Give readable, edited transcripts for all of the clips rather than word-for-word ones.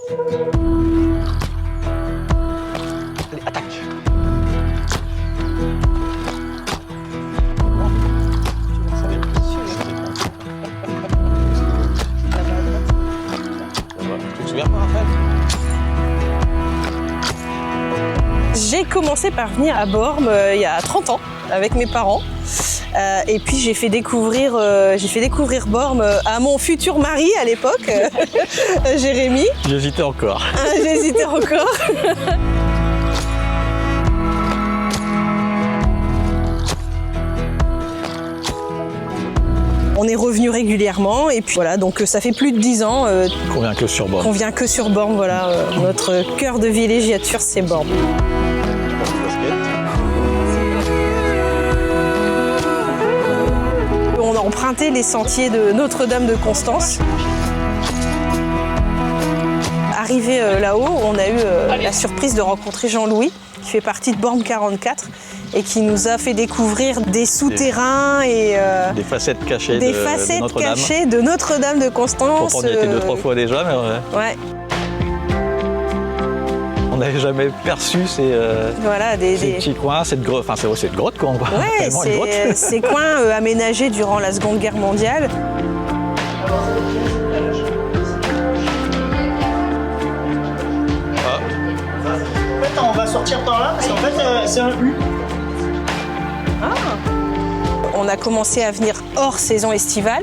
Allez, attaque. Tu te souviens pas, Raphaël? J'ai commencé par venir à Bormes il y a 30 ans avec mes parents. Et puis j'ai fait découvrir Bormes à mon futur mari à l'époque, Jérémy. J'hésitais encore. J'hésitais encore. On est revenu régulièrement et puis voilà, donc ça fait plus de 10 ans Qu'on vient que sur Bormes. qu'on vient que sur Bormes. Voilà, notre cœur de villégiature, c'est Bormes. On a emprunté les sentiers de Notre-Dame de Constance. Arrivé là-haut, on a eu la surprise de rencontrer Jean-Louis, qui fait partie de Bormes 44 et qui nous a fait découvrir des souterrains et des facettes cachées des de facettes Notre-Dame. cachées de Notre-Dame de Constance. Pourtant, on y a été 2-3 fois déjà, mais Ouais, on n'avait jamais perçu ces voilà, ces petits coins, cette grotte. Enfin, c'est une grotte, quoi. Ouais, Tellement une grotte. ces coins aménagés durant la Seconde Guerre mondiale. En fait, on va sortir par là parce qu'en fait, c'est un U. On a commencé à venir hors saison estivale,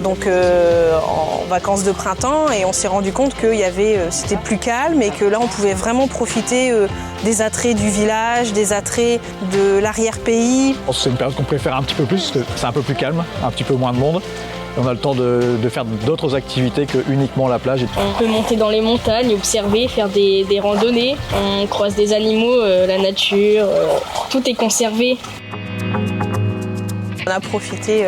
donc en vacances de printemps, et on s'est rendu compte que c'était plus calme et que là on pouvait vraiment profiter des attraits du village, des attraits de l'arrière-pays. Je pense que c'est une période qu'on préfère un petit peu plus, parce que c'est un peu plus calme, un petit peu moins de monde. Et on a le temps de faire d'autres activités que uniquement la plage. On peut monter dans les montagnes, observer, faire des randonnées. On croise des animaux, la nature, tout est conservé. On a profité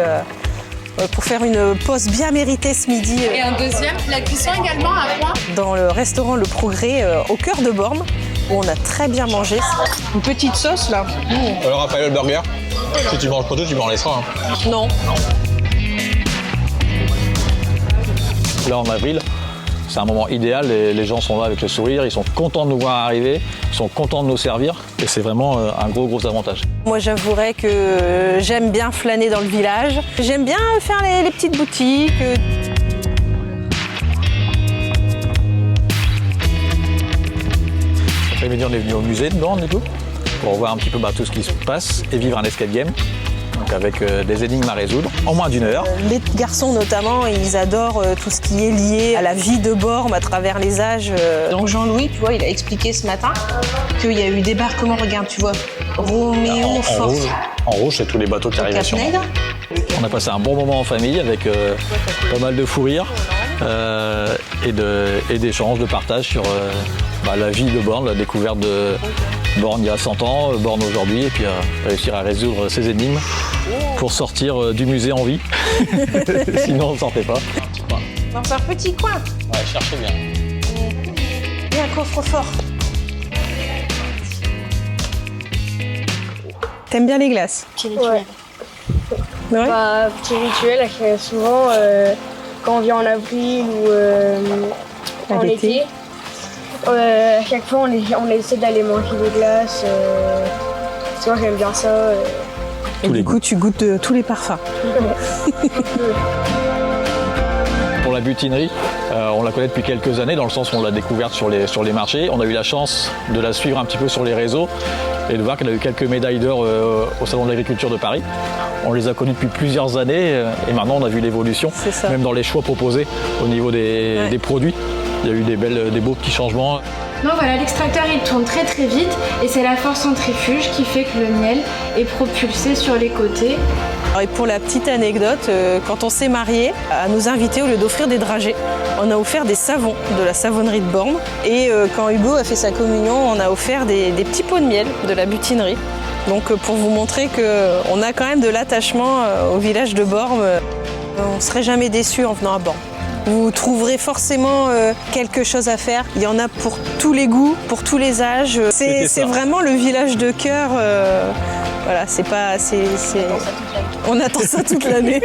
pour faire une pause bien méritée ce midi Et un deuxième, la cuisson également à point. dans le restaurant Le Progrès au cœur de Bormes, où on a très bien mangé. Une petite sauce là. Alors, Raphaël, le burger, si tu manges pas tout, tu m'en laisseras. Non. Là, en avril, c'est un moment idéal. Les gens sont là avec le sourire, ils sont contents de nous voir arriver, ils sont contents de nous servir. Et c'est vraiment un gros avantage. Moi, j'avouerais que j'aime bien flâner dans le village. J'aime bien faire les petites boutiques. Après-midi, on est venu au musée de Bornes, du coup, pour voir un petit peu tout ce qui se passe et vivre un escape game. Donc avec des énigmes à résoudre en moins d'1 heure. Les garçons notamment, ils adorent tout ce qui est lié à la vie de Bormes à travers les âges. Donc Jean-Louis, tu vois, il a expliqué ce matin qu'il y a eu débarquement, regarde, tu vois, Roméo, Force, En rouge, c'est tous les bateaux qui arrivent sur Cap-Nègre. On a passé un bon moment en famille avec pas mal de fou rire et d'échanges, de partage sur la vie de Bornes, la découverte de Bornes il y a 100 ans, Bornes aujourd'hui, et puis réussir à résoudre ces énigmes pour sortir du musée en vie. Sinon, on ne sortait pas. Dans un petit coin, Ouais, cherchez bien. et un coffre-fort. T'aimes bien les glaces? Petit rituel. Ouais. Petit rituel, souvent quand on vient en avril ou en l'été. été, à chaque fois on essaie d'aller manger des glaces. Moi j'aime bien ça. Et du coup, tu goûtes tous les parfums. Pour la butinerie, on la connaît depuis quelques années, dans le sens où on l'a découverte sur les marchés. On a eu la chance de la suivre un petit peu sur les réseaux et de voir qu'elle a eu quelques médailles d'or au Salon de l'Agriculture de Paris. On les a connus depuis plusieurs années et maintenant on a vu l'évolution, C'est ça. même dans les choix proposés au niveau des produits. Il y a eu des beaux petits changements. Non, voilà, l'extracteur il tourne très vite et c'est la force centrifuge qui fait que le miel est propulsé sur les côtés. Et pour la petite anecdote, quand on s'est mariés, à nous inviter, au lieu d'offrir des dragées, on a offert des savons de la savonnerie de Bormes. Et quand Hugo a fait sa communion, on a offert des petits pots de miel de la butinerie. Donc pour vous montrer qu'on a quand même de l'attachement au village de Bormes, on ne serait jamais déçu en venant à Bormes. Vous trouverez forcément quelque chose à faire. Il y en a pour tous les goûts, pour tous les âges. C'est vraiment le village de cœur. Voilà, c'est pas. On attend ça toute l'année.